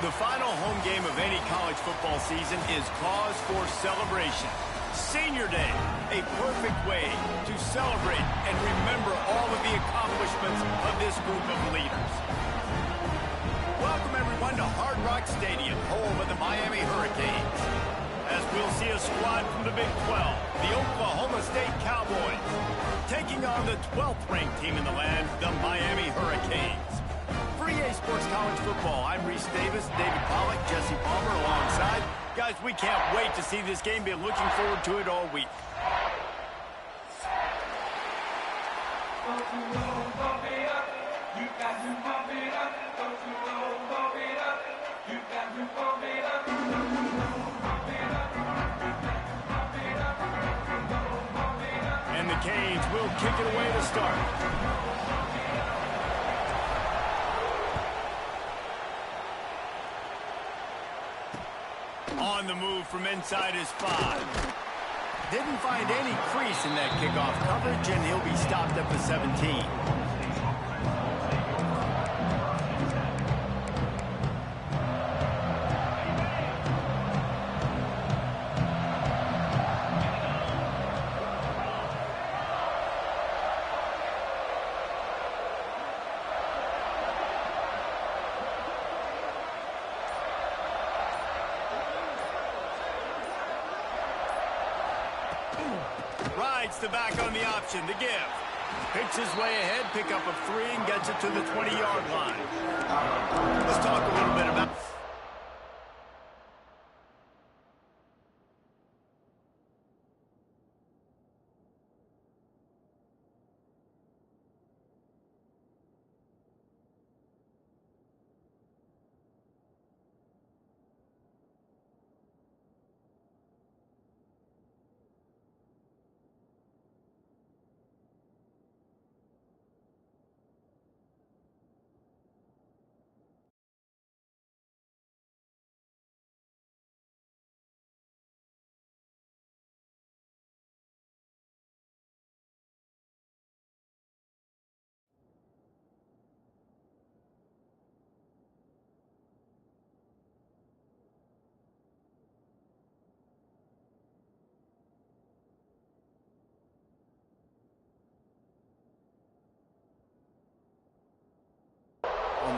The final home game of any college football season is cause for celebration. Senior Day, a perfect way to celebrate and remember all of the accomplishments of this group of leaders. Welcome, everyone, to Hard Rock Stadium, home of the Miami Hurricanes. As we'll see a squad from the Big 12, the Oklahoma State Cowboys, taking on the 12th-ranked team in the land, the Miami Hurricanes. For EA Sports College Football, I'm Reese Davis, David Pollack, Jesse Palmer alongside. Guys, we can't wait to see this game. Been looking forward to it all week. And the Canes will kick it away to start. On the move from inside his 5. Didn't find any crease in that kickoff coverage, and he'll be stopped at the 17. Rides the back on the option to give. Picks his way ahead, pick up a 3, and gets it to the 20-yard line. Let's talk a little bit about...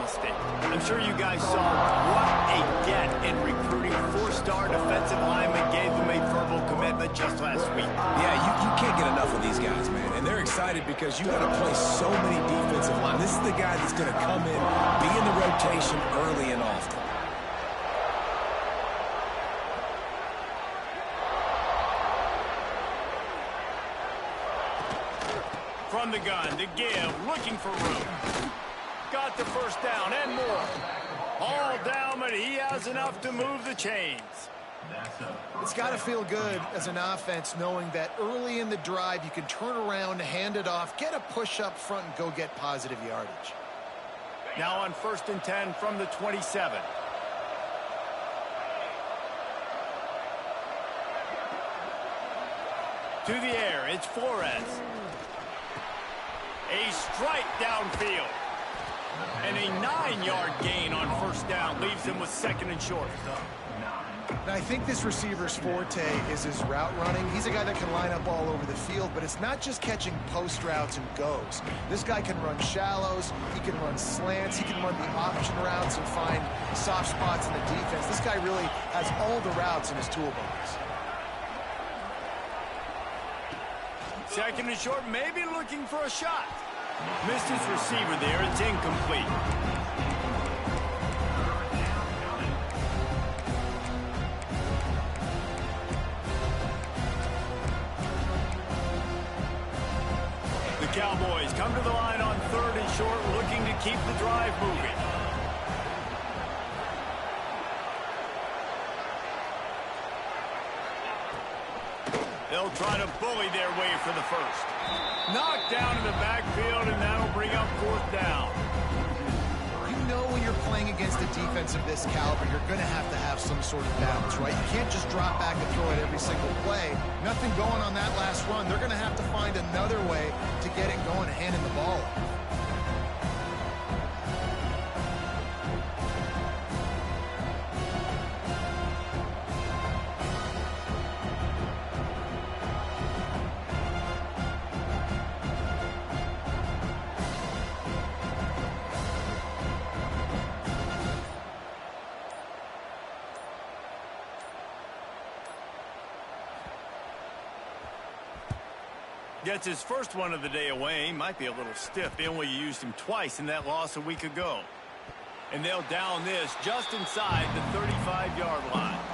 Mistake. I'm sure you guys saw what a get in recruiting. 4-star defensive lineman gave them a verbal commitment just last week. Yeah, you can't get enough of these guys, man. And they're excited because you got to play so many defensive line. This is the guy that's going to come in, be in the rotation early and often. From the gun to give, looking for room. Got the first down and more. All down, but he has enough to move the chains. It's got to feel good as an offense knowing that early in the drive you can turn around, hand it off, get a push up front, and go get positive yardage. Now on 1st and 10 from the 27. To the air, it's Flores. A strike downfield. And a 9-yard gain on 1st down leaves him with 2nd and short. Now, I think this receiver's forte is his route running. He's a guy that can line up all over the field, but it's not just catching post routes and goes. This guy can run shallows, he can run slants, he can run the option routes and find soft spots in the defense. This guy really has all the routes in his toolbox. 2nd and short, maybe looking for a shot. Missed his receiver there. It's incomplete. The Cowboys come to the line on 3rd and short, looking to keep the drive moving. They'll try to bully their way for the first. Knocked down in the backfield, and that'll bring up 4th down. You know when you're playing against a defense of this caliber, you're going to have some sort of balance, right? You can't just drop back and throw it every single play. Nothing going on that last run. They're going to have to find another way to get it going and handing the ball off. Gets his first one of the day away. Might be a little stiff, being we used him twice in that loss a week ago. And they'll down this just inside the 35-yard line.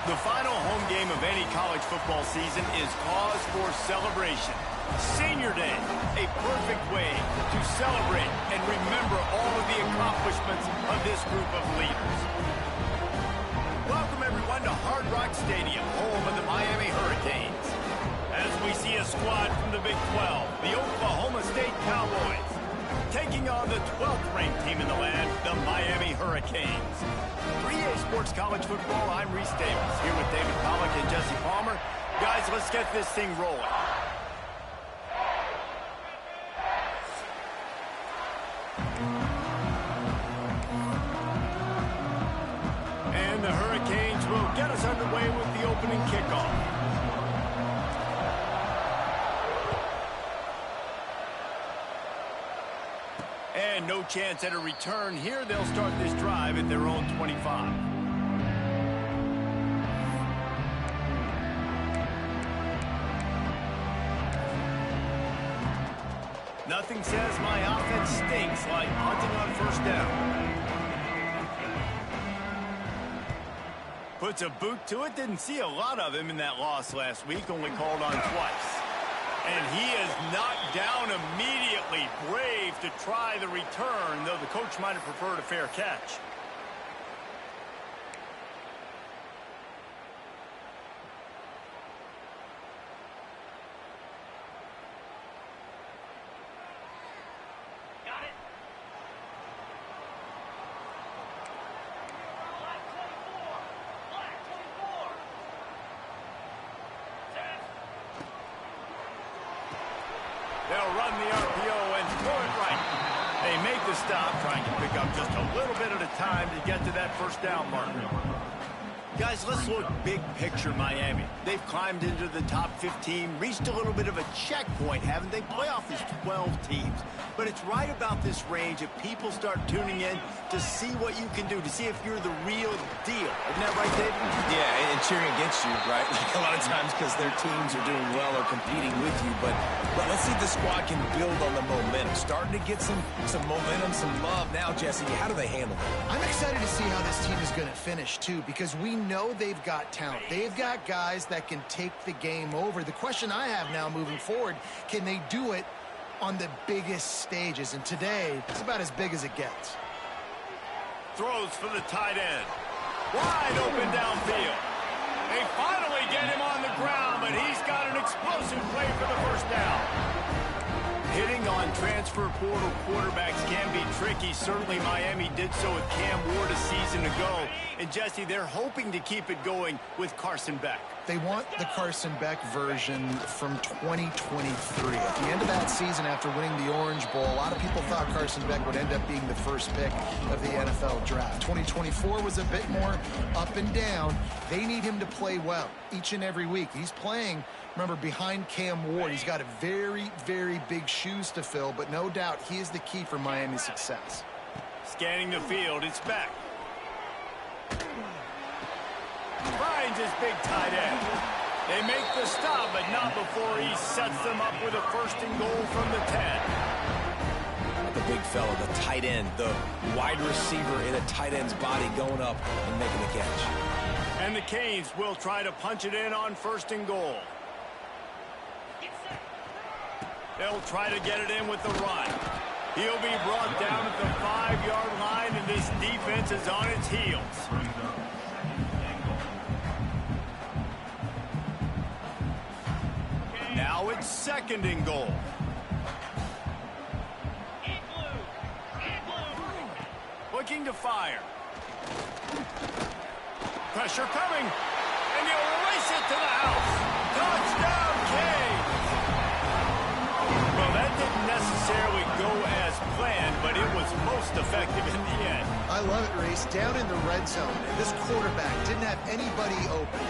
The final home game of any college football season is cause for celebration. Senior Day, a perfect way to celebrate and remember all of the accomplishments of this group of leaders. Welcome, everyone, to Hard Rock Stadium, home of the Miami Hurricanes. As we see a squad from the Big 12, the Oklahoma State Cowboys, taking on the 12th-ranked team in the land, the Miami Hurricanes. For EA Sports College Football, I'm Reese Davis, here with David Pollack and Jesse Palmer. Guys, let's get this thing rolling. And the Hurricanes will get us underway with the opening kickoff. And no chance at a return here. They'll start this drive at their own 25. Nothing says my offense stinks like hunting on first down. Puts a boot to it. Didn't see a lot of him in that loss last week. Only called on twice. And he is knocked down immediately. Brave to try the return, though the coach might have preferred a fair catch. They'll run the RPO and throw it right. They make the stop, trying to pick up just a little bit at a time to get to that first down marker. Guys, let's look big picture Miami. They've climbed into the top 15, reached a little bit of a checkpoint, haven't they? Playoff is 12 teams. But it's right about this range if people start tuning in to see what you can do, to see if you're the real deal. Isn't that right, David? Yeah, and cheering against you, right? Like a lot of times because their teams are doing well or competing with you. But let's see if the squad can build on the momentum. Starting to get some momentum, some love. Now, Jesse, how do they handle it? I'm excited to see how this team is going to finish, too, because we know they've got talent. They've got guys that can take the game over. The question I have now moving forward, can they do it on the biggest stages? And today, it's about as big as it gets. Throws for the tight end. Wide open downfield. They finally get him on the ground, but he's got an explosive play for the first down. Hitting on transfer portal quarterbacks can be tricky. Certainly Miami did so with Cam Ward a season ago. And Jesse, they're hoping to keep it going with Carson Beck. They want the Carson Beck version from 2023. At the end of that season, after winning the Orange Bowl, a lot of people thought Carson Beck would end up being the first pick of the NFL draft. 2024 was a bit more up and down. They need him to play well each and every week. He's playing, remember, behind Cam Ward. He's got a very, very big shoes to fill, but no doubt he is the key for Miami's success. Scanning the field, it's Beck. Finds his big tight end. They make the stop, but not before he sets them up with a first and goal from the 10. The big fella, the tight end, the wide receiver in a tight end's body going up and making the catch. And the Canes will try to punch it in on first and goal. They'll try to get it in with the run. He'll be brought down at the 5-yard line, and this defense is on its heels. Now it's second and goal. Looking to fire. Pressure coming. And he'll race it to the house. Touchdown, Canes. Well, that didn't necessarily go as planned, but it was most effective in the end. I love it, Reese. Down in the red zone, this quarterback didn't have anybody open.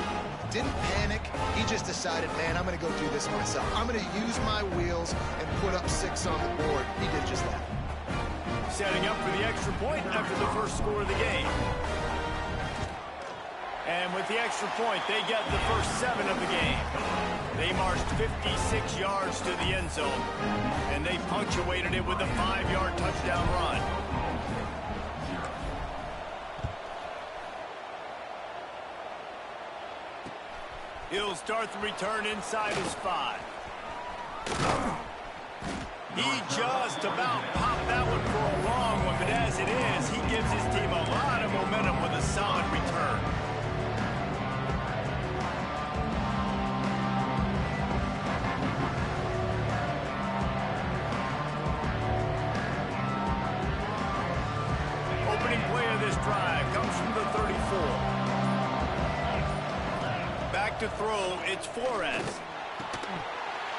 Didn't panic. He just decided, man, I'm going to go do this myself. I'm going to use my wheels and put up 6 on the board. He did just that. Setting up for the extra point after the first score of the game. And with the extra point, they get the first 7 of the game. They marched 56 yards to the end zone, and they punctuated it with a 5-yard touchdown run. He'll start the return inside his 5. He just about popped that one for a long one, but as it is, he gives his team a lot of momentum with a solid return. Opening play of this drive comes from the 34. Back to throw, it's Flores.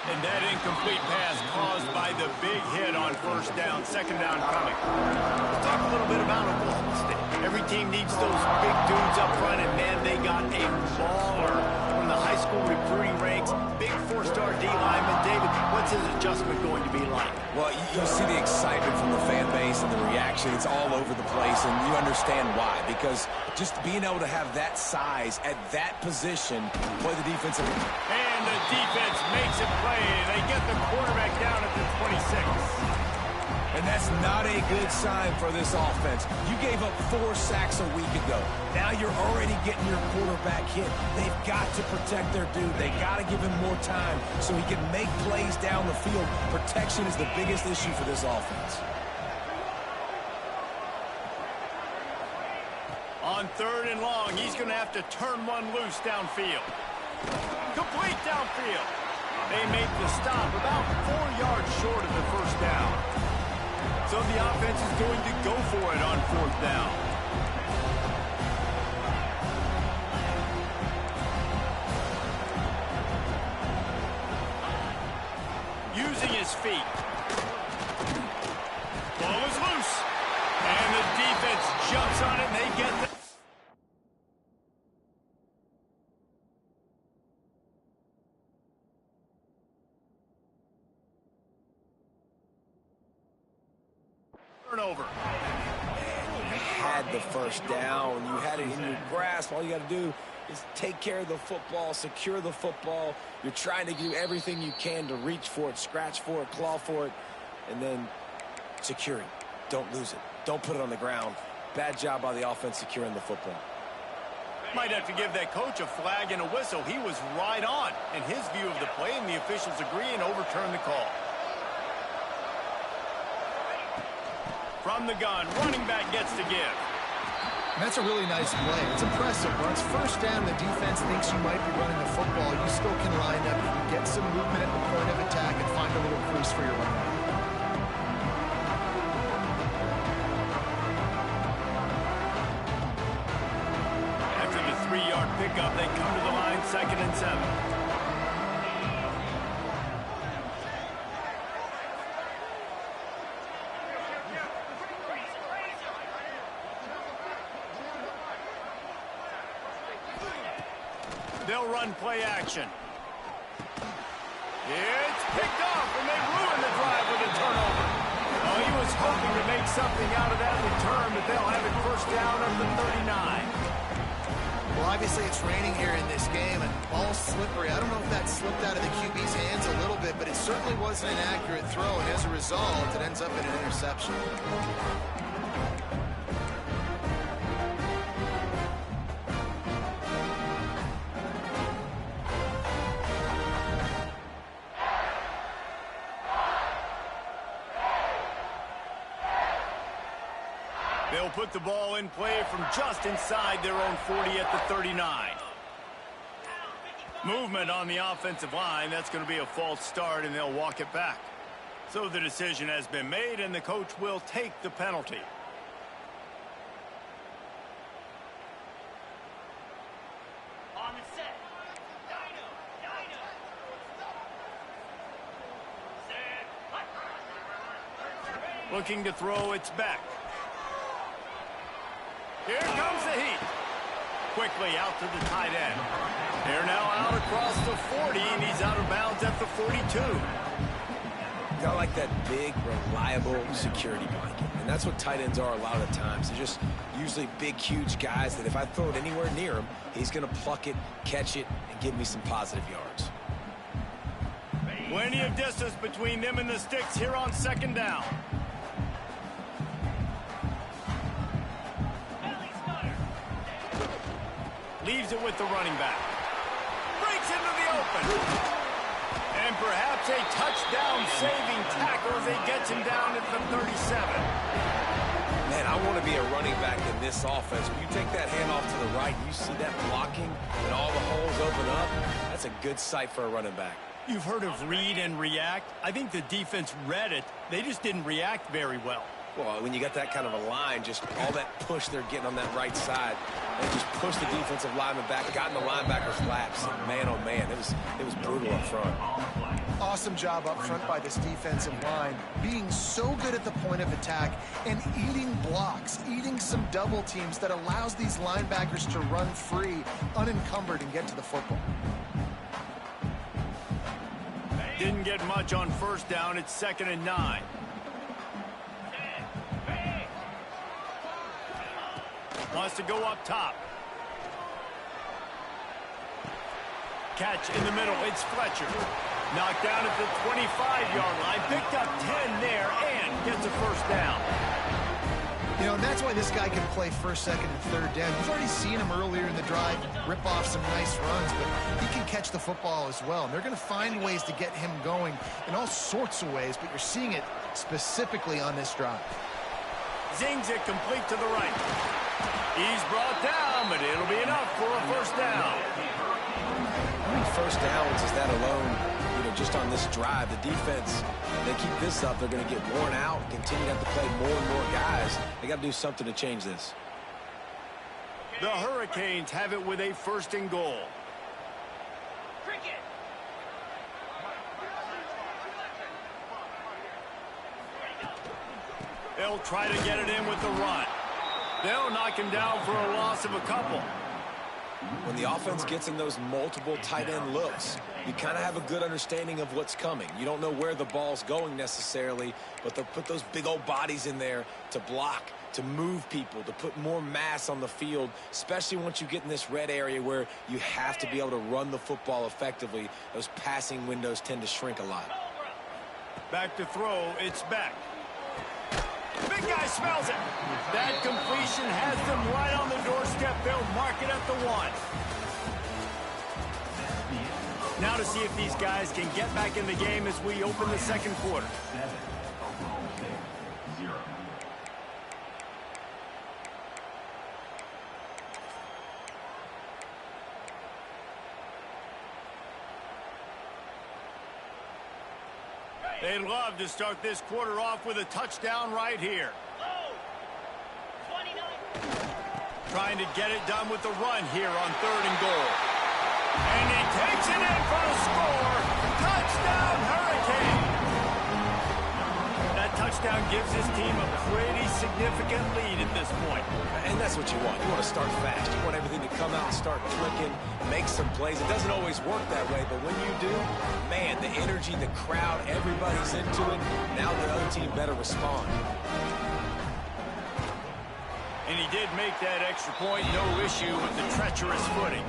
And that incomplete pass caused by the big hit on first down, second down coming. Let's talk a little bit about Oklahoma State. Every team needs those big dudes up front, and man, they got a baller from the high school recruiting ranks. Big 4-star D lineman. David, what What's his adjustment going to be like? Well, you see the excitement from the fan base and the reaction. It's all over the place, and you understand why. Because just being able to have that size at that position, play the defensive. And the defense makes a play. They get the quarterback down at the 26. And that's not a good sign for this offense. You gave up 4 sacks a week ago. Now you're already getting your quarterback hit. They've got to protect their dude. They got to give him more time so he can make plays down the field. Protection is the biggest issue for this offense. On 3rd and long, he's going to have to turn one loose downfield. Complete downfield. They make the stop about 4 yards short of the first down. So the offense is going to go for it on 4th down. Using his feet. Ball is loose. And the defense jumps on it, and they get the... turnover. You had the first down. You had it in your grasp. All you got to do is take care of the football, secure the football. You're trying to do everything you can to reach for it, scratch for it, claw for it, and then secure it. Don't lose it. Don't put it on the ground. Bad job by the offense securing the football. Might have to give that coach a flag and a whistle. He was right on in his view of the play, and the officials agree and overturn the call. From the gun, running back gets to give. That's a really nice play. It's impressive. Once first down, the defense thinks you might be running the football. You still can line up, you can get some movement at the point of attack, and find a little crease for your running back. After the 3-yard pickup, they come to the line, 2nd and 7. They'll run play action. It's picked off, and they ruin the drive with a turnover. Oh, he was hoping to make something out of that return, but they'll have it first down at the 39. Well, obviously it's raining here in this game, and ball's slippery. I don't know if that slipped out of the QB's hands a little bit, but it certainly wasn't an accurate throw, and as a result, it ends up in an interception. They'll put the ball in play from just inside their own 40 at the 39. Movement on the offensive line. That's going to be a false start, and they'll walk it back. So the decision has been made, and the coach will take the penalty. On the set. Looking to throw, it's back. Here comes the heat. Quickly out to the tight end. They're now out across the 40, and he's out of bounds at the 42. Got like that big, reliable security blanket. And that's what tight ends are a lot of the times. They're just usually big, huge guys that if I throw it anywhere near him, he's going to pluck it, catch it, and give me some positive yards. Plenty of distance between them and the sticks here on 2nd down. Leaves it with the running back. Breaks into the open. And perhaps a touchdown-saving tackle as he gets him down at the 37. Man, I want to be a running back in this offense. When you take that handoff to the right, you see that blocking and all the holes open up. That's a good sight for a running back. You've heard of read and react. I think the defense read it. They just didn't react very well. Well, when you got that kind of a line, just all that push they're getting on that right side, they just pushed the defensive lineman back, got in the linebacker's laps. And man, oh man, it was brutal up front. Awesome job up front by this defensive line, being so good at the point of attack and eating blocks, eating some double teams that allows these linebackers to run free, unencumbered, and get to the football. Didn't get much on first down. It's 2nd and 9. Wants to go up top. Catch in the middle. It's Fletcher. Knocked down at the 25-yard line. Picked up 10 there and gets a first down. You know, and that's why this guy can play first, second, and third down. You've already seen him earlier in the drive rip off some nice runs, but he can catch the football as well. And they're going to find ways to get him going in all sorts of ways, but you're seeing it specifically on this drive. Zings it complete to the right. He's brought down, but it'll be enough for a first down. How many first downs is that alone? Just on this drive, the defense, they keep this up, they're going to get worn out, continue to have to play more and more guys. They got to do something to change this. The Hurricanes have it with a 1st and goal. They'll try to get it in with the run. They'll knock him down for a loss of a couple. When the offense gets in those multiple tight end looks, you kind of have a good understanding of what's coming. You don't know where the ball's going necessarily, but they'll put those big old bodies in there to block, to move people, to put more mass on the field, especially once you get in this red area where you have to be able to run the football effectively. Those passing windows tend to shrink a lot. Back to throw, it's Beck. Big guy smells it. That completion has them right on the doorstep. They'll mark it at the 1. Now to see if these guys can get back in the game as we open the 2nd quarter. They'd love to start this quarter off with a touchdown right here. Trying to get it done with the run here on 3rd and goal. And he takes it in for a score. Touchdown, Hurricane. That touchdown gives his team a pretty significant lead at this point. And that's what you want. You want to start fast. You want everything to come out and start clicking, make some plays. It doesn't always work that way, but when you do, man, the energy, the crowd, everybody's into it. Now the other team better respond. And he did make that extra point, no issue with the treacherous footing.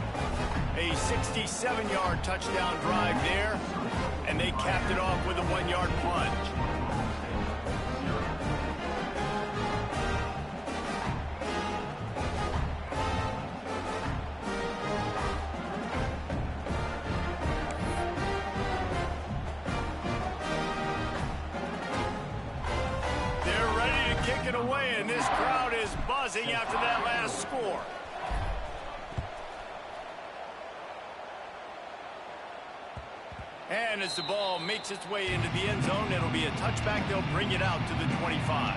A 67-yard touchdown drive there, and they capped it off with a 1-yard plunge. It away, and this crowd is buzzing after that last score. And as the ball makes its way into the end zone, it'll be a touchback. They'll bring it out to the 25.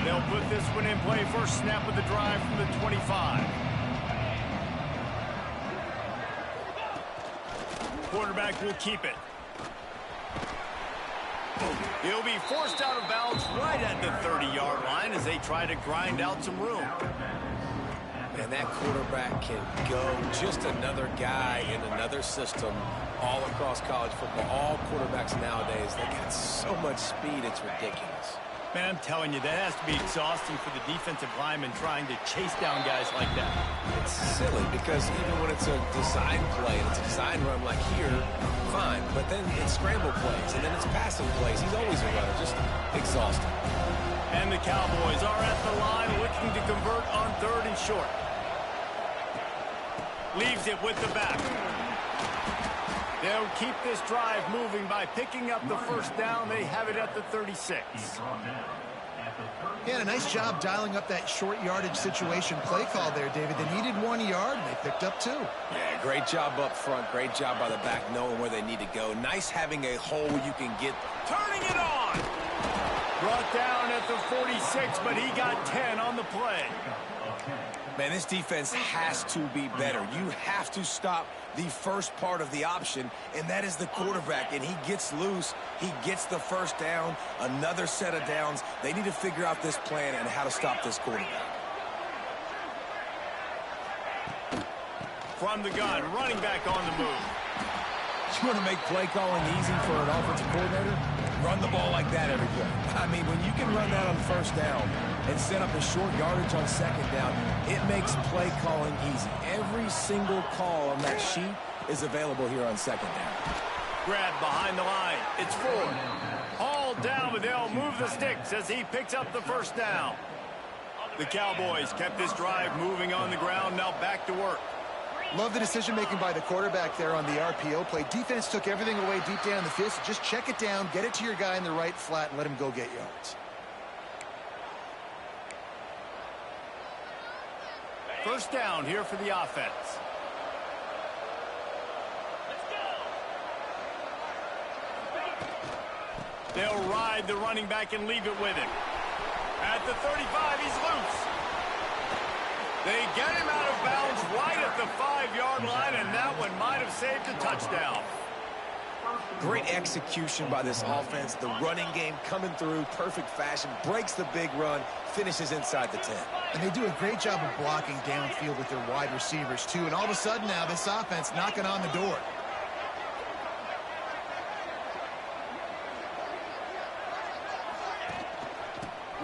They'll put this one in play. First snap of the drive from the 25. Quarterback will keep it. He'll be forced out of bounds right at the 30-yard line as they try to grind out some room. And that quarterback can go. Just another guy in another system all across college football. All quarterbacks nowadays, they got so much speed, it's ridiculous. Man, I'm telling you, that has to be exhausting for the defensive lineman trying to chase down guys like that. It's silly because even when it's a design play, it's a design run like here, fine. But then it's scramble plays, and then it's passing plays. He's always a runner, just exhausting. And the Cowboys are at the line looking to convert on 3rd and short. Leaves it with the back. They'll keep this drive moving by picking up the first down. They have it at the 36. Yeah, a nice job dialing up that short yardage situation play call there, David. They needed 1 yard, and they picked up 2. Yeah, great job up front. Great job by the back knowing where they need to go. Nice having a hole you can get. Turning it on. Brought down at the 46, but he got 10 on the play. Man, this defense has to be better. You have to stop the first part of the option, and that is the quarterback. And he gets loose. He gets the first down, another set of downs. They need to figure out this plan and how to stop this quarterback. From the gun, running back on the move. You want to make play calling easy for an offensive coordinator? Run the ball like that every play. I mean, when you can run that on first down and set up a short yardage on second down, it makes play calling easy. Every single call on that sheet is available here on second down. Grab behind the line. It's Ford. Hauled down, but they'll move the sticks as he picks up the first down. The Cowboys kept this drive moving on the ground. Now back to work. Love the decision-making by the quarterback there on the RPO play. Defense took everything away deep down in the field, so just check it down, get it to your guy in the right flat, and let him go get yards. First down here for the offense. They'll ride the running back and leave it with him. At the 35, he's loose. They get him out of bounds right at the 5-yard line, and that one might have saved a touchdown. Great execution by this offense. The running game coming through, perfect fashion, breaks the big run, finishes inside the 10. And they do a great job of blocking downfield with their wide receivers, too. And all of a sudden now, this offense knocking on the door.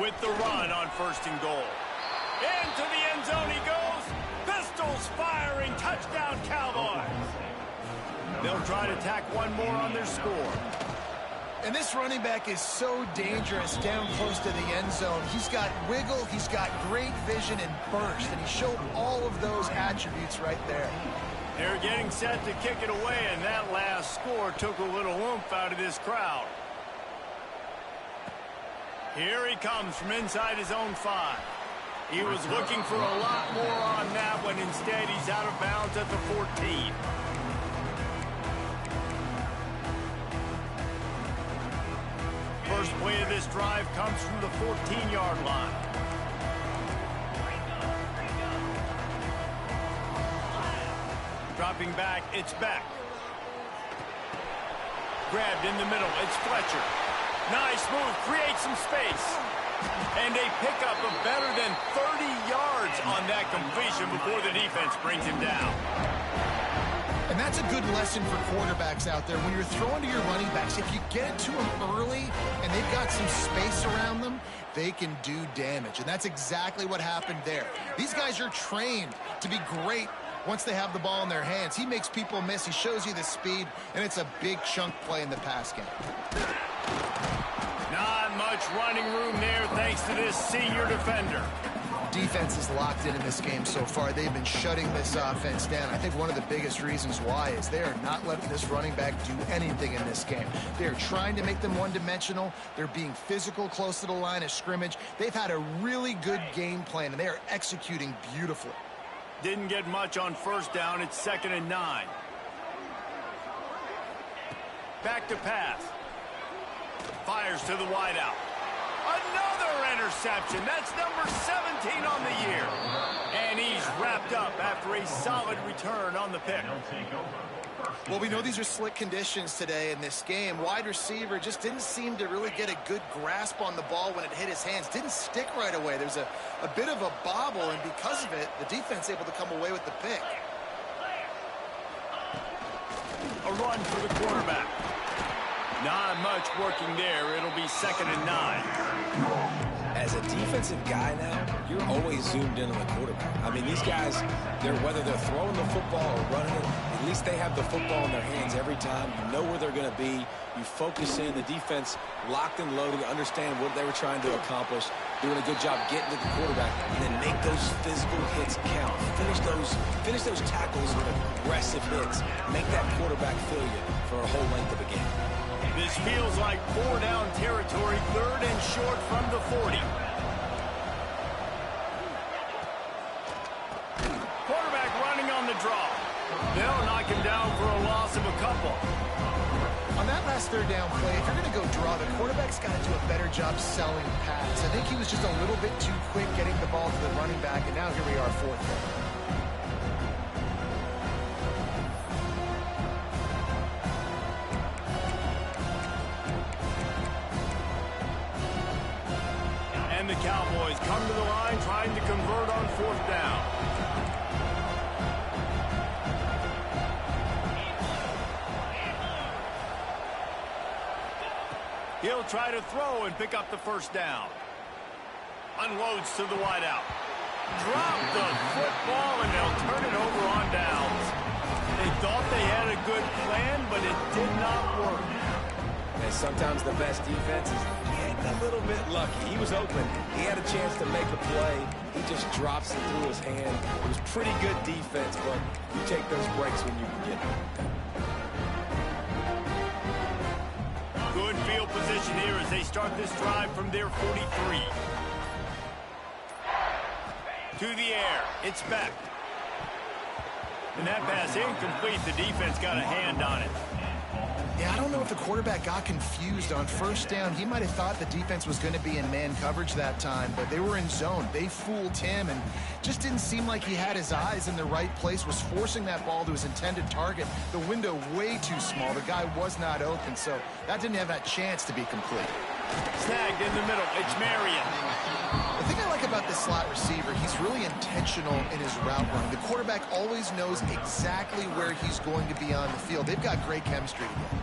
With the run on first and goal. Into the end zone he goes. Pistols firing. Touchdown, Cowboys. They'll try to tack one more on their score. And this running back is so dangerous down close to the end zone. He's got wiggle, he's got great vision and burst, and he showed all of those attributes right there. They're getting set to kick it away, and that last score took a little oomph out of this crowd. Here he comes from inside his own 5. He was looking for a lot more on that one. Instead, he's out of bounds at the 14. First play of this drive comes from the 14-yard line. Dropping back, it's Beck. Grabbed in the middle, it's Fletcher. Nice move, creates some space. And a pickup of better than 30 yards on that completion before the defense brings him down. And that's a good lesson for quarterbacks out there. When you're throwing to your running backs, if you get it to them early and they've got some space around them, they can do damage. And that's exactly what happened there. These guys are trained to be great once they have the ball in their hands. He makes people miss. He shows you the speed, and it's a big chunk play in the pass game. Not much running room there thanks to this senior defender. Defense is locked in this game so far. They've been shutting this offense down. I think one of the biggest reasons why is they are not letting this running back do anything in this game. They're trying to make them one-dimensional. They're being physical close to the line of scrimmage. They've had a really good game plan, and they are executing beautifully. Didn't get much on first down. It's 2nd and 9. Back to pass. Fires to the wideout. Another interception. That's number 17 on the year. And he's wrapped up after a solid return on the pick. Well, we know these are slick conditions today in this game. Wide receiver just didn't seem to really get a good grasp on the ball when it hit his hands. Didn't stick right away. There's a bit of a bobble, and because of it, the defense able to come away with the pick. A run for the quarterback. Not much working there. It'll be 2nd and 9. As a defensive guy now, you're always zoomed in on the quarterback. I mean, these guys, whether they're throwing the football or running it, at least they have the football in their hands every time. You know where they're going to be. You focus in. The defense locked and loaded, understand what they were trying to accomplish, doing a good job getting to the quarterback, and then make those physical hits count. Finish those tackles with aggressive hits. Make that quarterback feel you for a whole length of a game. This feels like 4-down territory, 3rd and short from the 40. Quarterback running on the draw. They'll knock him down for a loss of a couple. On that last last third down play, if you're going to go draw, the quarterback's got to do a better job selling pass. I think he was just a little bit too quick getting the ball to the running back, and now here we are, fourth down. And the Cowboys come to the line trying to convert on fourth down. He'll try to throw and pick up the first down. Unloads to the wideout. Drop the football, and they'll turn it over on downs. They thought they had a good plan, but it did not work. And sometimes the best defense is getting a little bit lucky. He was open. He had a chance to make a play. He just drops it through his hand. It was pretty good defense, but you take those breaks when you can get them. Good field position here as they start this drive from their 43. To the air. It's Beck. And that pass incomplete. The defense got a hand on it. Yeah, I don't know if the quarterback got confused on first down. He might have thought the defense was going to be in man coverage that time, but they were in zone. They fooled him and just didn't seem like he had his eyes in the right place, was forcing that ball to his intended target. The window way too small. The guy was not open, so that didn't have that chance to be complete. Snagged in the middle. It's Marion. The thing I like about this slot receiver, he's really intentional in his route running. The quarterback always knows exactly where he's going to be on the field. They've got great chemistry together.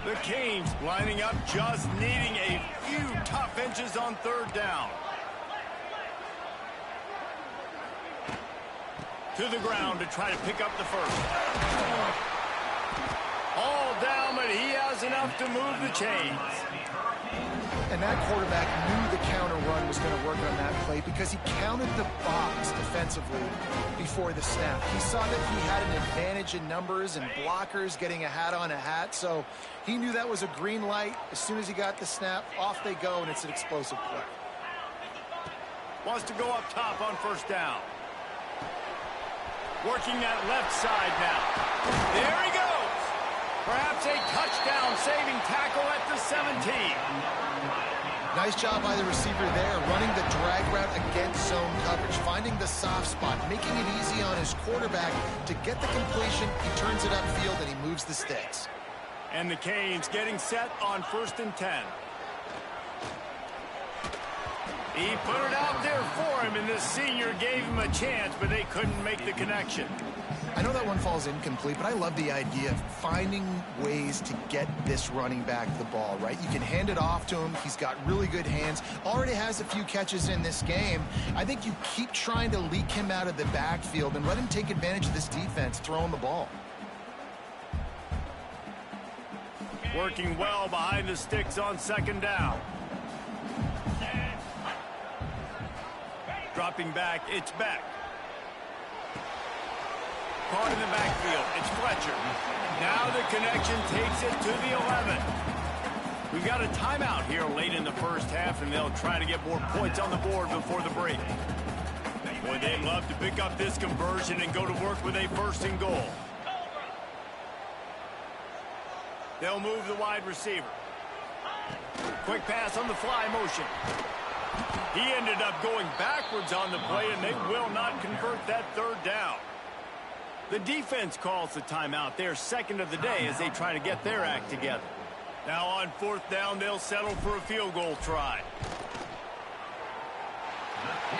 The Canes lining up, just needing a few tough inches on third down. To the ground to try to pick up the first. All down, but he has enough to move the chains. And that quarterback knew the counter run was going to work on that play because he counted the box defensively before the snap. He saw that he had an advantage in numbers and blockers getting a hat on a hat, so he knew that was a green light. As soon as he got the snap, off they go, and it's an explosive play. Wants to go up top on first down. Working that left side now. There he goes. Perhaps a touchdown-saving tackle at the 17. Nice job by the receiver there, running the drag route against zone coverage, finding the soft spot, making it easy on his quarterback to get the completion. He turns it upfield, and he moves the sticks. And the Canes getting set on 1st and 10. He put it out there for him, and the senior gave him a chance, but they couldn't make the connection. I know that one falls incomplete, but I love the idea of finding ways to get this running back the ball, right? You can hand it off to him. He's got really good hands. Already has a few catches in this game. I think you keep trying to leak him out of the backfield and let him take advantage of this defense throwing the ball. Working well behind the sticks on 2nd down. Dropping back, it's Beck. Caught in the backfield, it's Fletcher. Now the connection takes it to the 11. We've got a timeout here late in the first half, and they'll try to get more points on the board before the break. Boy, they'd love to pick up this conversion and go to work with a 1st and goal. They'll move the wide receiver. Quick pass on the fly motion. He ended up going backwards on the play, and they will not convert that 3rd down. The defense calls the timeout, their 2nd of the day, as they try to get their act together. Now on 4th down, they'll settle for a field goal try.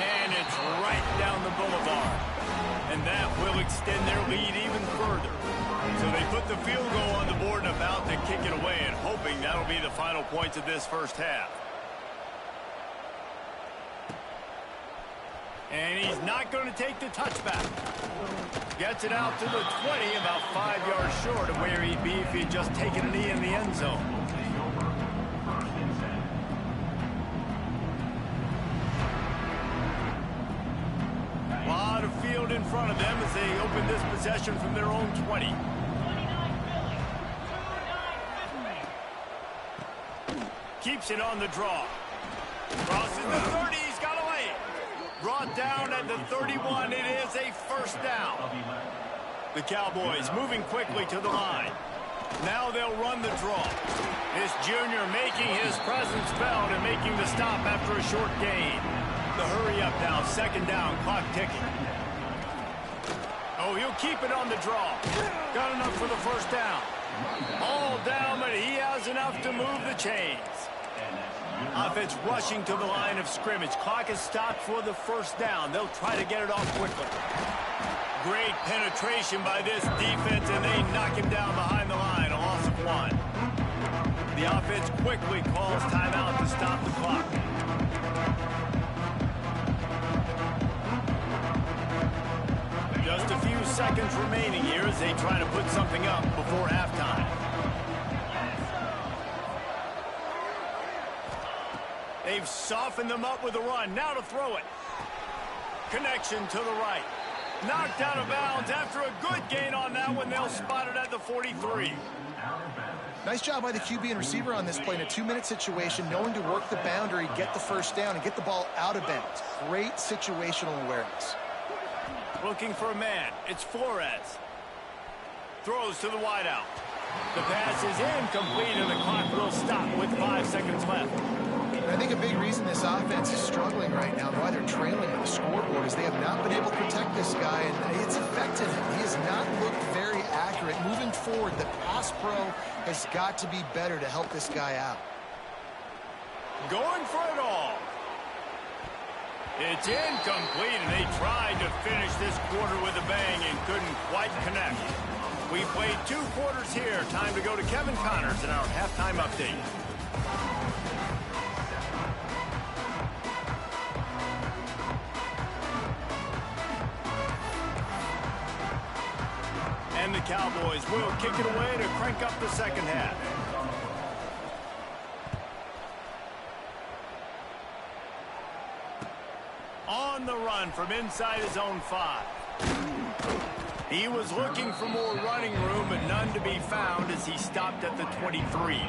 And it's right down the boulevard. And that will extend their lead even further. So they put the field goal on the board and about to kick it away, and hoping that'll be the final points of this first half. And he's not going to take the touchback. Gets it out to the 20, about 5 yards short of where he'd be if he'd just taken a knee in the end zone. A lot of field in front of them as they open this possession from their own 20. Keeps it on the draw. Crosses the 30, he's got a lane. Brought down at the 31, it is a 1st down. The Cowboys moving quickly to the line. Now they'll run the draw. This junior making his presence felt and making the stop after a short gain. The hurry up now, second down, clock ticking. Oh, he'll keep it on the draw. Got enough for the first down. All down, but he has enough to move the chains. Offense rushing to the line of scrimmage. Clock is stopped for the first down. They'll try to get it off quickly. Great penetration by this defense, and they knock him down behind the line. A loss of 1. The offense quickly calls timeout to stop the clock. Just a few seconds remaining here as they try to put something up before halftime. They've softened them up with a run. Now to throw it. Connection to the right. Knocked out of bounds after a good gain on that one. They'll spot it at the 43. Nice job by the QB and receiver on this play in a 2-minute situation, knowing to work the boundary, get the first down, and get the ball out of bounds. Great situational awareness. Looking for a man. It's Flores. Throws to the wideout. The pass is incomplete, and the clock will stop with 5 seconds left. And I think a big reason this offense is struggling right now, and why they're trailing on the scoreboard, is they have not been able to protect this guy, and it's affected him. He has not looked very accurate. Moving forward, the pass pro has got to be better to help this guy out. Going for it all. It's incomplete, and they tried to finish this quarter with a bang and couldn't quite connect. We played 2 quarters here. Time to go to Kevin Connors in our halftime update. And the Cowboys will kick it away to crank up the second half. On the run from inside his own 5. He was looking for more running room, but none to be found as he stopped at the 23.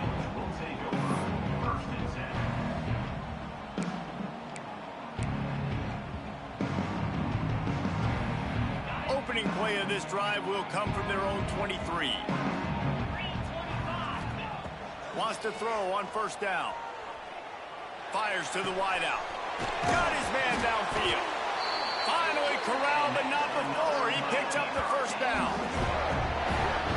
Opening play of this drive will come from their own 23. Wants to throw on first down. Fires to the wideout. Got his man downfield. Finally corralled, but not before. He picked up the first down.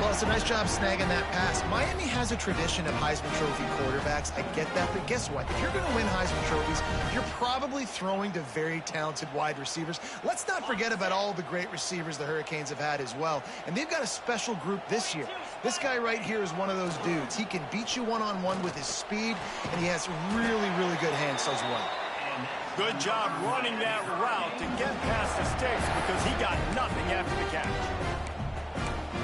Well, it's a nice job snagging that pass. Miami has a tradition of Heisman Trophy quarterbacks. I get that, but guess what? If you're going to win Heisman Trophies, you're probably throwing to very talented wide receivers. Let's not forget about all the great receivers the Hurricanes have had as well. And they've got a special group this year. This guy right here is one of those dudes. He can beat you one-on-one with his speed, and he has really, really good hands as well. Good job running that route to get past the sticks because he got nothing after the catch.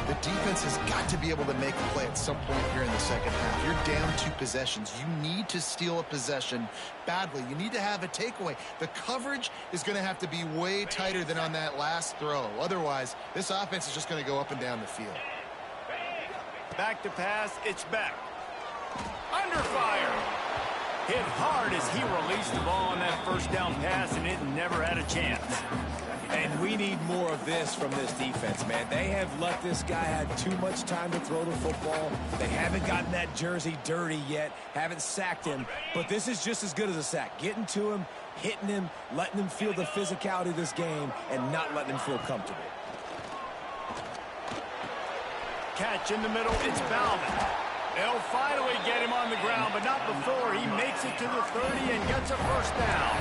The defense has got to be able to make a play at some point here in the second half. You're down 2 possessions. You need to steal a possession badly. You need to have a takeaway. The coverage is going to have to be way tighter than on that last throw. Otherwise, this offense is just going to go up and down the field. Back to pass. It's back. Under fire. Hit hard as he released the ball on that first down pass, and it never had a chance. And we need more of this from this defense, man. They have let this guy have too much time to throw the football. They haven't gotten that jersey dirty yet, haven't sacked him. But this is just as good as a sack. Getting to him, hitting him, letting him feel the physicality of this game, and not letting him feel comfortable. Catch in the middle. It's Bauman. They'll finally get him on the ground, but not before he makes it to the 30 and gets a first down.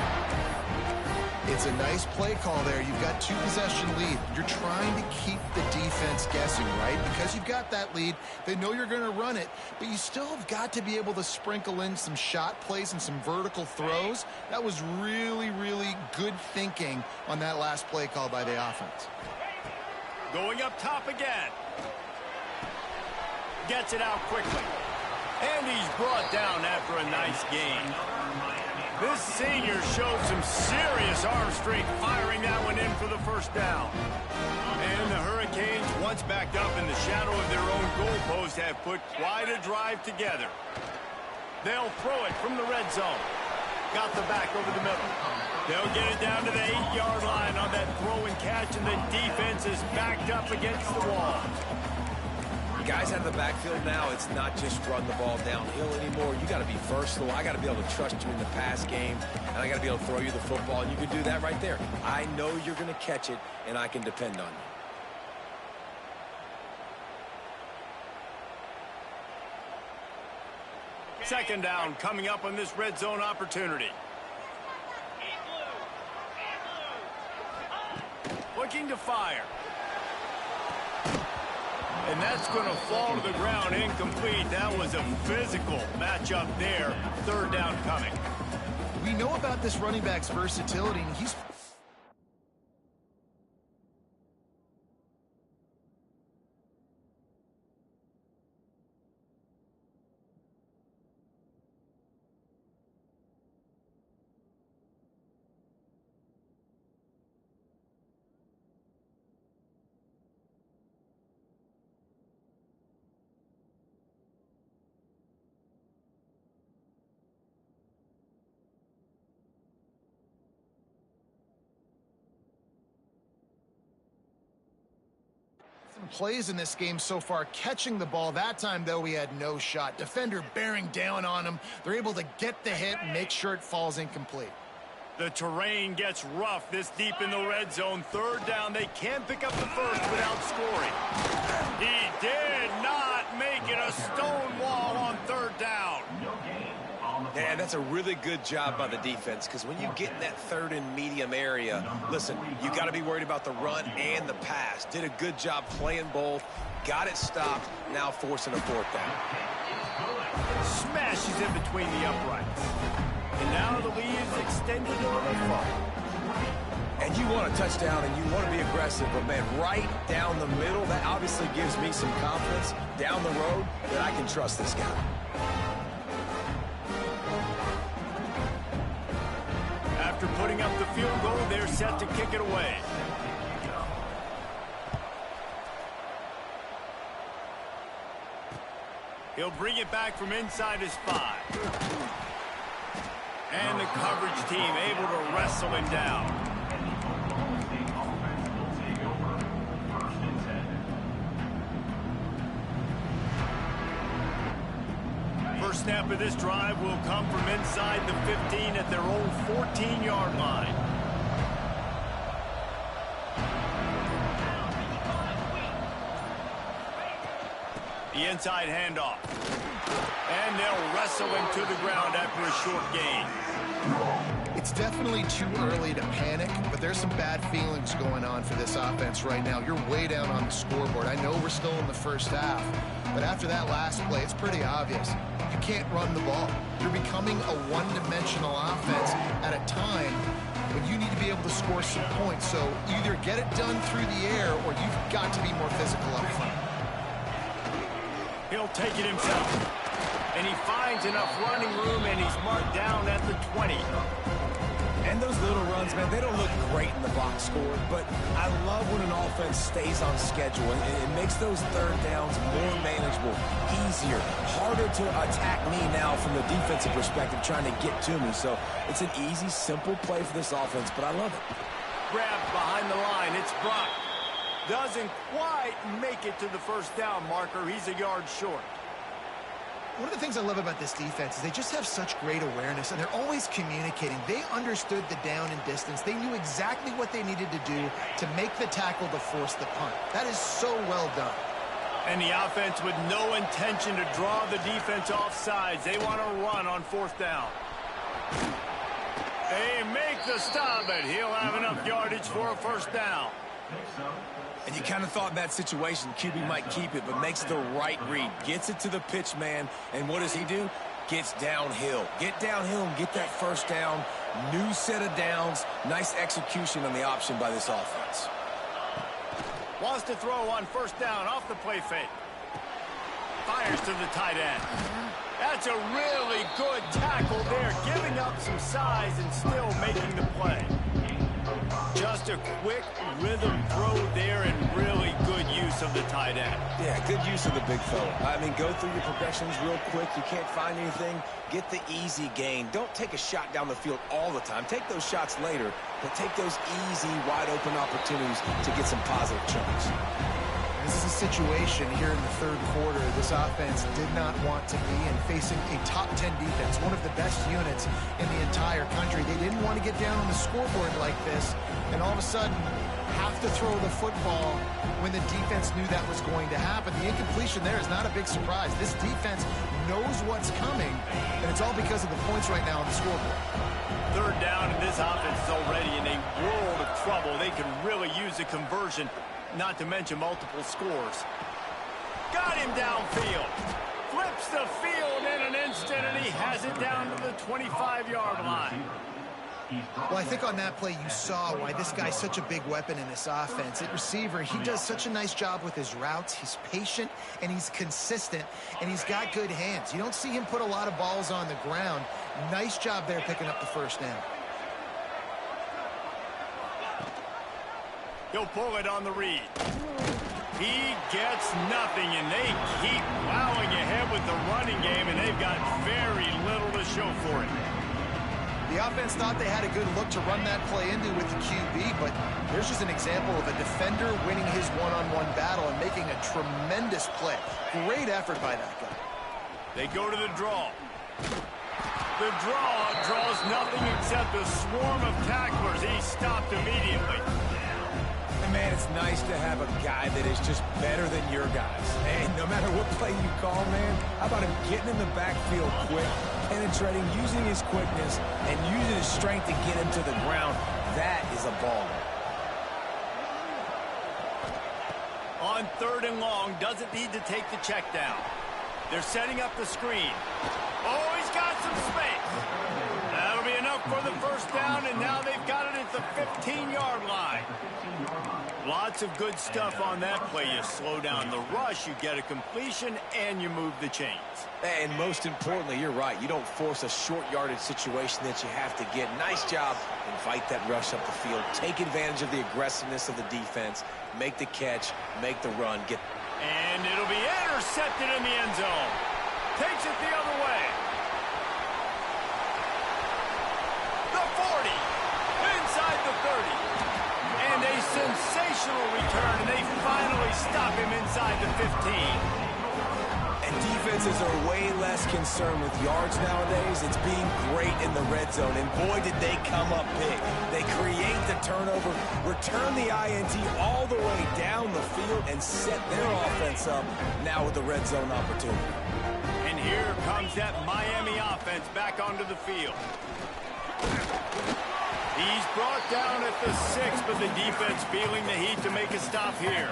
It's a nice play call there. You've got 2-possession lead. You're trying to keep the defense guessing, right? Because you've got that lead, they know you're going to run it, but you still have got to be able to sprinkle in some shot plays and some vertical throws. That was really, really good thinking on that last play call by the offense. Going up top again. Gets it out quickly. And he's brought down after a nice gain. This senior showed some serious arm strength firing that one in for the first down. And the Hurricanes, once backed up in the shadow of their own goalpost, have put quite a drive together. They'll throw it from the red zone. Got the back over the middle. They'll get it down to the 8-yard line on that throw and catch, and the defense is backed up against the wall. guys out of the backfield now, it's not just run the ball downhill anymore. You got to be versatile. I got to be able to trust you in the pass game, and I got to be able to throw you the football, and you can do that right there. I know you're going to catch it, and I can depend on you. Second down coming up on this red zone opportunity. Looking to fire. And that's going to fall to the ground incomplete. That was a physical matchup there. Third down coming. We know about this running back's versatility, and he's... plays in this game so far, catching the ball. That time, though, he had no shot. Defender bearing down on him. They're able to get the hit and make sure it falls incomplete. The terrain gets rough this deep in the red zone. Third down, they can't pick up the first without scoring. He did not make it a stone wall on third down. Yeah, that's a really good job by the defense, because when you get in that third and medium area, listen, you got to be worried about the run and the pass. Did a good job playing both, got it stopped, now forcing a fourth down. Smashes in between the uprights. And now the lead is extended a little far. And you want a touchdown and you want to be aggressive, but man, right down the middle, that obviously gives me some confidence down the road that I can trust this guy. After putting up the field goal, they're set to kick it away. He'll bring it back from inside his 5. And the coverage team able to wrestle him down. First snap of this drive will come from inside the 15 at their own 14-yard line. The inside handoff. And they'll wrestle him to the ground after a short gain. It's definitely too early to panic, but there's some bad feelings going on for this offense right now. You're way down on the scoreboard. I know we're still in the first half, but after that last play, it's pretty obvious. You can't run the ball. You're becoming a one-dimensional offense at a time when you need to be able to score some points. So either get it done through the air or you've got to be more physical up front. He'll take it himself. And he finds enough running room, and he's marked down at the 20. And those little runs, man, they don't look great in the box score, but I love when an offense stays on schedule, and it makes those third downs more manageable, easier, harder to attack me now from the defensive perspective trying to get to me. So it's an easy, simple play for this offense, but I love it. Grabbed behind the line. It's Brock. Doesn't quite make it to the first down marker. He's a yard short. One of the things I love about this defense is they just have such great awareness, and they're always communicating. They understood the down and distance. They knew exactly what they needed to do to make the tackle to force the punt. That is so well done. And the offense with no intention to draw the defense off sides. They want to run on fourth down. They make the stop, but he'll have enough yardage for a first down. And you kind of thought in that situation QB might keep it, but makes the right read. Gets it to the pitch man, and what does he do? Gets downhill. Get downhill and get that first down. New set of downs. Nice execution on the option by this offense. Wants to throw on first down off the play fake. Fires to the tight end. That's a really good tackle there, giving up some size and still making the play. Just a quick rhythm throw there and really good use of the tight end. Yeah, good use of the big fella. I mean, go through your progressions real quick. You can't find anything, get the easy gain. Don't take a shot down the field all the time. Take those shots later, but take those easy, wide-open opportunities to get some positive chunks. This is a situation here in the third quarter this offense did not want to be in, facing a top 10 defense, one of the best units in the entire country. They didn't want to get down on the scoreboard like this, and all of a sudden have to throw the football when the defense knew that was going to happen. The incompletion there is not a big surprise. This defense knows what's coming, and it's all because of the points right now on the scoreboard. Third down, and this offense is already in a world of trouble. They could really use a conversion, not to mention multiple scores. Got him downfield. Flips the field in an instant, and he has it down to the 25-yard line. Well, I think on that play you saw why this guy's such a big weapon in this offense. At receiver, he does such a nice job with his routes. He's patient, and he's consistent, and he's got good hands. You don't see him put a lot of balls on the ground. Nice job there picking up the first down. He'll pull it on the read. He gets nothing, and they keep plowing ahead with the running game, and they've got very little to show for it. The offense thought they had a good look to run that play into with the QB, but there's just an example of a defender winning his one-on-one battle and making a tremendous play. Great effort by that guy. They go to the draw. The draw draws nothing except a swarm of tacklers. He's stopped immediately. And man, it's nice to have a guy that is just better than your guys. And no matter what play you call, man, how about him getting in the backfield quick, penetrating, using his quickness, and using his strength to get him to the ground. That is a baller. On third and long, doesn't need to take the check down. They're setting up the screen. Oh, he's got some space. That'll be enough for the first down, and now they've got it at the 15-yard line. Lots of good stuff on that play. You slow down the rush, you get a completion, and you move the chains. And most importantly, you're right. You don't force a short yardage situation that you have to get. Nice job. Invite that rush up the field. Take advantage of the aggressiveness of the defense. Make the catch. Make the run. And it'll be intercepted in the end zone. Takes it the other way. The 40. Inside the 30. And a sensational return, and they finally stop him inside the 15. And defenses are way less concerned with yards nowadays. It's being great in the red zone, and boy, did they come up big. They create the turnover, return the INT all the way down the field, and set their offense up now with the red zone opportunity. And here comes that Miami offense back onto the field. He's brought down at the 6, but the defense feeling the heat to make a stop here.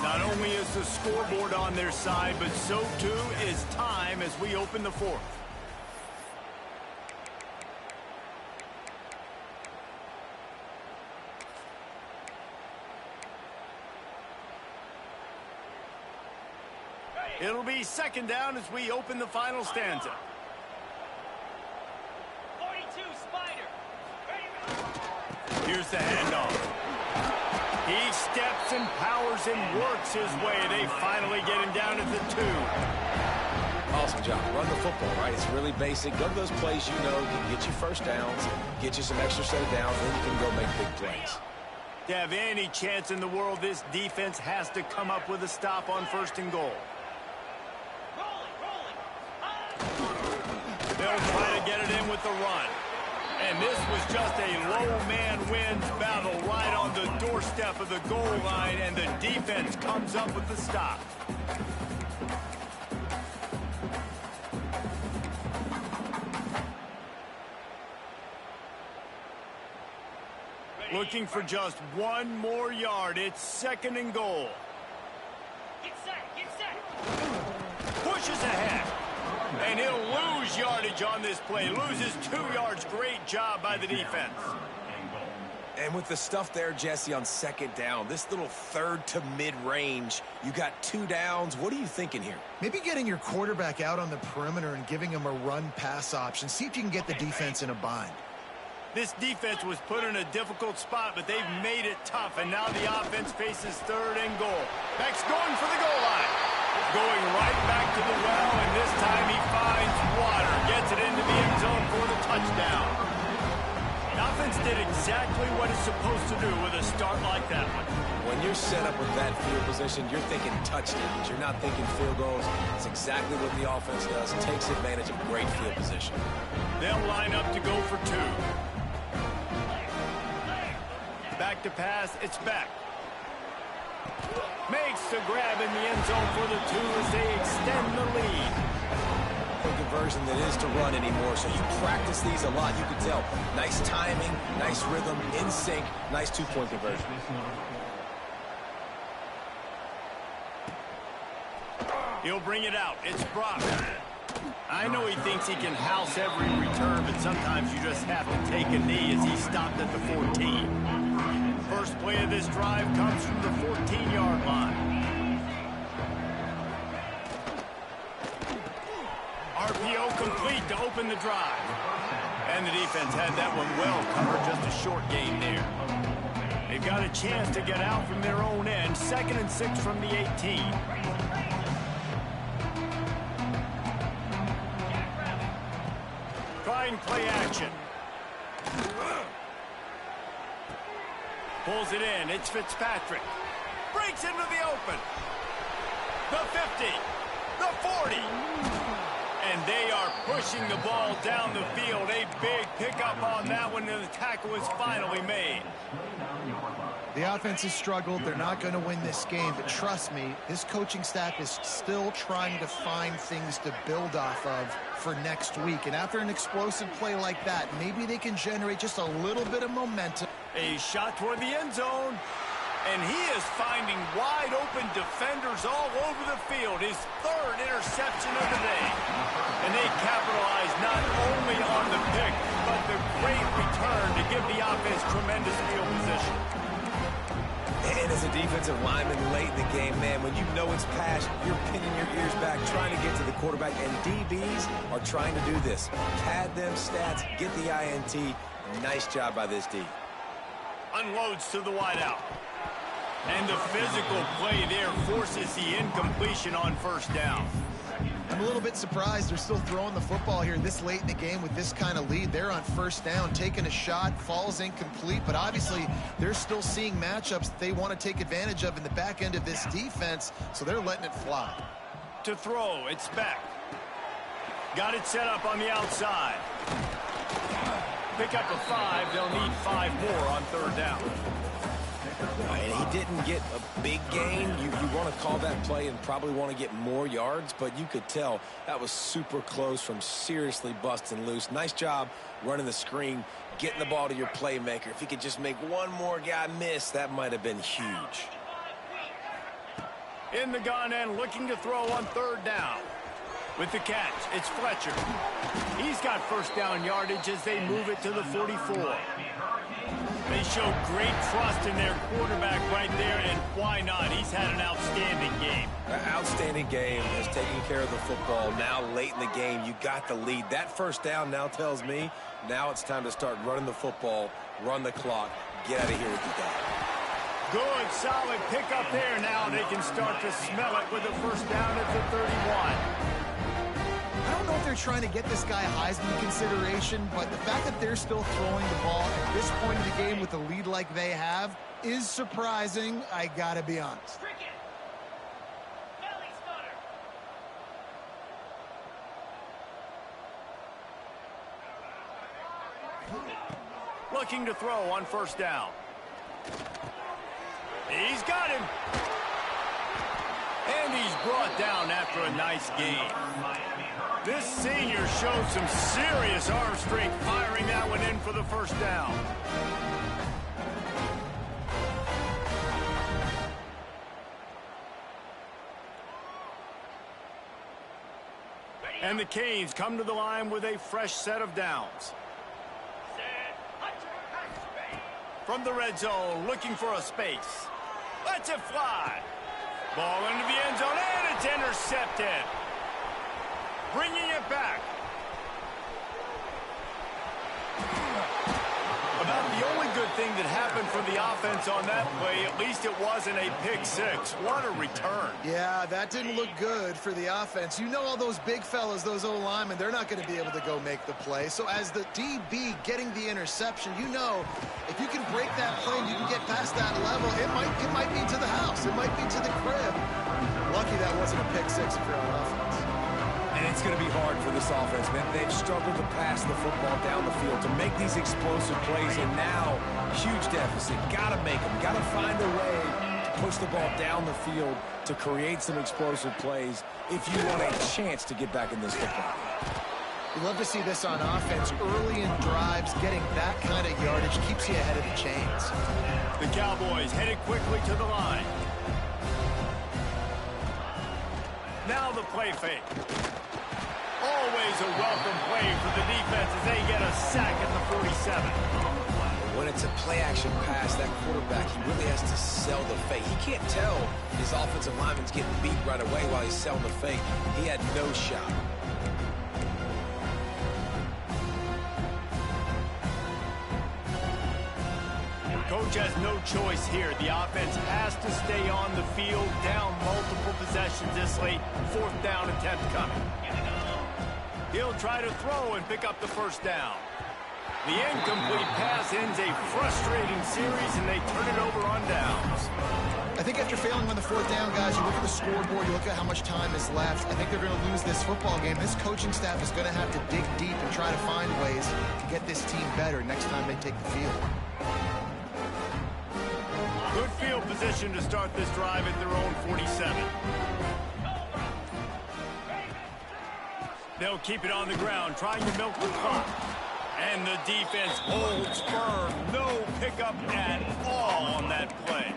Not only is the scoreboard on their side, but so too is time as we open the fourth. It'll be second down as we open the final stanza. 42 Spider. Here's the handoff. He steps and powers and works his way. They finally get him down at the 2. Awesome job. Run the football, right? It's really basic. Go to those plays you know can get you first downs, get you some extra set of downs, then you can go make big plays. To have any chance in the world, this defense has to come up with a stop on first and goal. They'll try to get it in with the run. And this was just a low man wins battle right on the doorstep of the goal line, and the defense comes up with the stop. Looking for just one more yard. It's second and goal. Get set, get set. Pushes ahead. And he'll lose yardage on this play. Loses 2 yards. Great job by the defense. And with the stuff there, Jesse, on second down, this little third to mid-range, you got 2 downs. What are you thinking here? Maybe getting your quarterback out on the perimeter and giving him a run-pass option. See if you can get the defense in a bind. This defense was put in a difficult spot, but they've made it tough, and now the offense faces third and goal. Beck's going for the goal line. Going right back to the well, and this time he finds water. Gets it into the end zone for the touchdown. The offense did exactly what it's supposed to do with a start like that one. When you're set up with that field position, you're thinking touchdowns. You're not thinking field goals. It's exactly what the offense does. Takes advantage of great field position. They'll line up to go for two. Back to pass, it's back. Makes the grab in the end zone for the two as they extend the lead. Conversion that is to run anymore, so you practice these a lot. You can tell. Nice timing, nice rhythm, in sync, nice two-point conversion. He'll bring it out. It's Brock. I know he thinks he can house every return, but sometimes you just have to take a knee as he stopped at the 14. First play of this drive comes from the 14-yard line. RPO complete to open the drive. And the defense had that one well covered, just a short gain there. They've got a chance to get out from their own end. 2nd and 6 from the 18. Trying play action. Pulls it in. It's Fitzpatrick. Breaks into the open. The 50. The 40. And they are pushing the ball down the field. A big pickup on that one, and the tackle is finally made. The offense has struggled. They're not going to win this game, but trust me, this coaching staff is still trying to find things to build off of for next week. And after an explosive play like that, maybe they can generate just a little bit of momentum. A shot toward the end zone, and he is finding wide-open defenders all over the field. His 3rd interception of the day. And they capitalize not only on the pick, but the great return to give the offense tremendous field position. And as a defensive lineman late in the game, man, when you know it's pass, you're pinning your ears back, trying to get to the quarterback, and DBs are trying to do this. Pad them stats, get the INT. Nice job by this D. Unloads to the wideout. And the physical play there forces the incompletion on first down. I'm a little bit surprised they're still throwing the football here this late in the game with this kind of lead. They're on first down, taking a shot, falls incomplete, but obviously they're still seeing matchups that they want to take advantage of in the back end of this defense, so they're letting it fly. To throw, it's back. Got it set up on the outside. Pick up a 5, they'll need 5 more on 3rd down. And he didn't get a big gain. You want to call that play and probably want to get more yards, but you could tell that was super close from seriously busting loose. Nice job running the screen, getting the ball to your playmaker. If he could just make one more guy miss, that might have been huge. In the gun and looking to throw on 3rd down. With the catch, it's Fletcher. He's got first down yardage as they move it to the 44. They show great trust in their quarterback right there, and why not? He's had an outstanding game. Outstanding game, has taken care of the football. Now late in the game, you got the lead. That first down now tells me now it's time to start running the football, run the clock, get out of here with the day. Good, solid pickup there. Now they can start to smell it with the first down at the 31. I don't know if they're trying to get this guy Heisman consideration, but the fact that they're still throwing the ball at this point in the game with a lead like they have is surprising, I gotta be honest. Looking to throw on first down. He's got him. And he's brought down after a nice game. This senior showed some serious arm strength firing that one in for the first down. And the Canes come to the line with a fresh set of downs. From the red zone, looking for a space. Lets it fly. Ball into the end zone, and it's intercepted. Bringing it back. everything that happened for the offense on that play, at least it wasn't a pick-6. What a return. Yeah, that didn't look good for the offense. You know all those big fellas, those O-linemen, they're not going to be able to go make the play. So as the DB getting the interception, you know if you can break that play and you can get past that level, it might be to the house. It might be to the crib. Lucky that wasn't a pick-6 if you're on offense. And it's going to be hard for this offense, man. They've struggled to pass the football down the field, to make these explosive plays, and now, huge deficit. Got to make them. Got to find a way to push the ball down the field to create some explosive plays if you want a chance to get back in this football. You love to see this on offense. Early in drives, getting that kind of yardage keeps you ahead of the chains. The Cowboys headed quickly to the line. Now the play fake. Always a welcome play for the defense as they get a sack at the 47. When it's a play-action pass, that quarterback, he really has to sell the fake. He can't tell his offensive lineman's getting beat right away while he's selling the fake. He had no shot. Coach has no choice here. The offense has to stay on the field, down multiple possessions this late. 4th down attempt coming. He'll try to throw and pick up the first down. The incomplete pass ends a frustrating series, and they turn it over on downs. I think after failing on the 4th down, guys, you look at the scoreboard, you look at how much time is left. I think they're going to lose this football game. This coaching staff is going to have to dig deep and try to find ways to get this team better next time they take the field. Good field position to start this drive at their own 47. They'll keep it on the ground, trying to milk the clock. And the defense holds firm. No pickup at all on that play.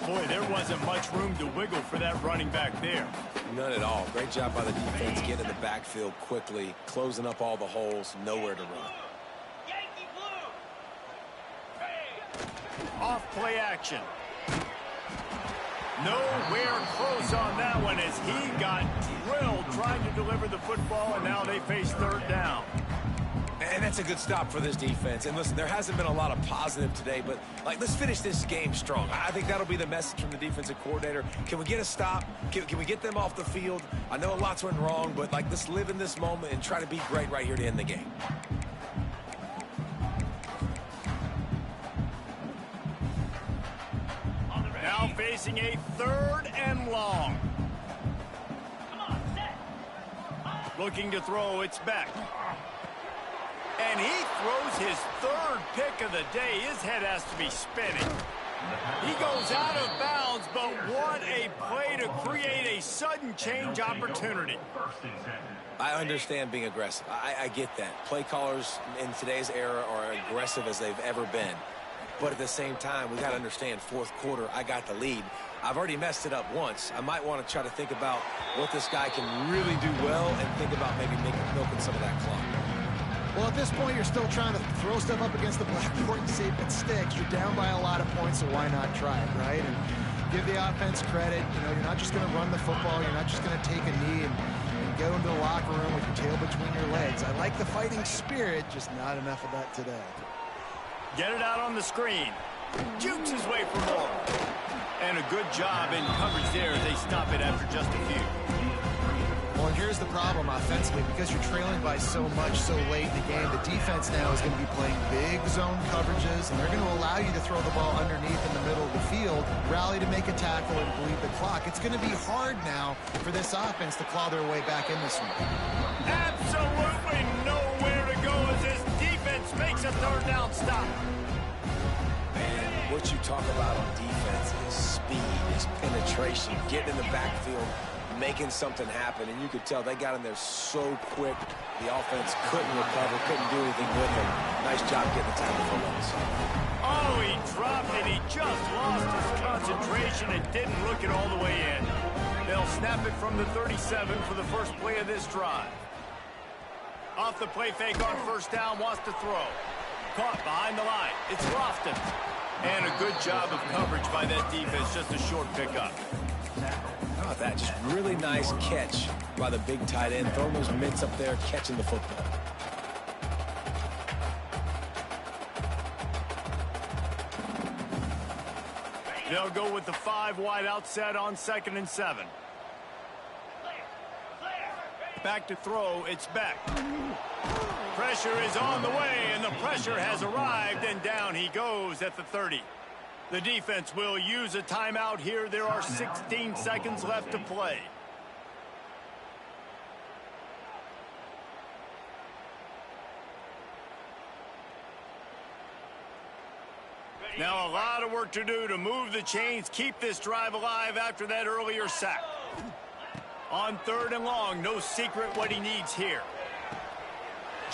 Boy, there wasn't much room to wiggle for that running back there. None at all. Great job by the defense getting in the backfield quickly, closing up all the holes, nowhere to run. Yankee blue. Off play action. Nowhere close on that one as he got drilled trying to deliver the football, and now they face 3rd down. And that's a good stop for this defense. And listen, there hasn't been a lot of positive today, but let's finish this game strong. I think that'll be the message from the defensive coordinator. Can we get a stop? Can we get them off the field? I know lots went wrong, but let's live in this moment and try to be great right here to end the game. Now facing a 3rd and long. Come on, set. Looking to throw, it's Beck. And he throws his 3rd pick of the day. His head has to be spinning. He goes out of bounds, but what a play to create a sudden change opportunity. I understand being aggressive. I get that. Play callers in today's era are aggressive as they've ever been. But at the same time, we got to understand 4th quarter, I got the lead. I've already messed it up once. I might want to try to think about what this guy can really do well and think about maybe milking some of that clock. Well, at this point, you're still trying to throw stuff up against the blackboard and see if it sticks. You're down by a lot of points, so why not try it, right? And give the offense credit. You know, you're not just going to run the football. You're not just going to take a knee and go into the locker room with your tail between your legs. I like the fighting spirit, just not enough of that today. Get it out on the screen. Jukes his way for more. And a good job in coverage there as they stop it after just a few. Well, and here's the problem offensively. Because you're trailing by so much so late in the game, the defense now is going to be playing big zone coverages, and they're going to allow you to throw the ball underneath in the middle of the field, rally to make a tackle, and bleed the clock. It's going to be hard now for this offense to claw their way back in this one. Absolutely nowhere to go as this defense makes a 3rd down stop. What you talk about on defense is speed, is penetration, getting in the backfield, making something happen, and you could tell they got in there so quick. The offense couldn't recover, couldn't do anything with them. Nice job getting the tackle for Lewis. Oh, he dropped it. He just lost his concentration and didn't look it all the way in. They'll snap it from the 37 for the first play of this drive. Off the play fake on 1st down, wants to throw. Caught behind the line. It's Lofton. And a good job of coverage by that defense, just a short pickup. How about that? Just really nice catch by the big tight end. Throwing those mitts up there, catching the football. They'll go with the 5 wide out set on 2nd and 7. Back to throw, it's Beck. Pressure is on the way, and the pressure has arrived, and down he goes at the 30. The defense will use a timeout here. There are 16 seconds left to play. Now a lot of work to do to move the chains, keep this drive alive after that earlier sack. On 3rd and long, no secret what he needs here.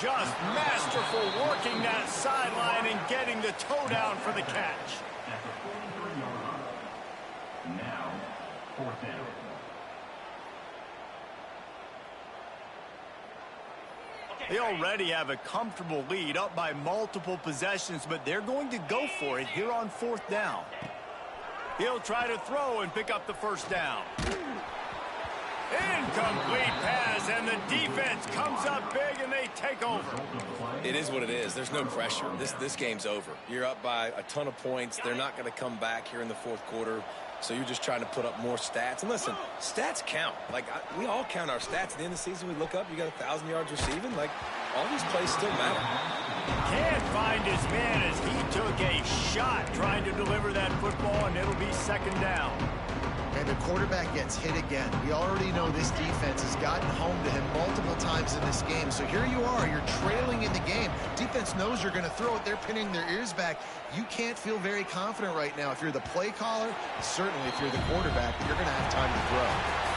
Just masterful working that sideline and getting the toe down for the catch. Now, 4th down. They already have a comfortable lead, up by multiple possessions, but they're going to go for it here on 4th down. He'll try to throw and pick up the 1st down. Incomplete pass, and the defense comes up big, and they take over. It is what it is. There's no pressure. This game's over. You're up by a ton of points. They're not going to come back here in the 4th quarter. So you're just trying to put up more stats. And listen, stats count. Like, we all count our stats. At the end of the season, we look up, you got 1,000 yards receiving. Like, all these plays still matter. Can't find his man as he took a shot trying to deliver that football, and it'll be 2nd down. And the quarterback gets hit again. We already know this defense has gotten home to him multiple times in this game. So here you are, you're trailing in the game. Defense knows you're going to throw it. They're pinning their ears back. You can't feel very confident right now if you're the play caller, certainly if you're the quarterback, that you're going to have time to throw.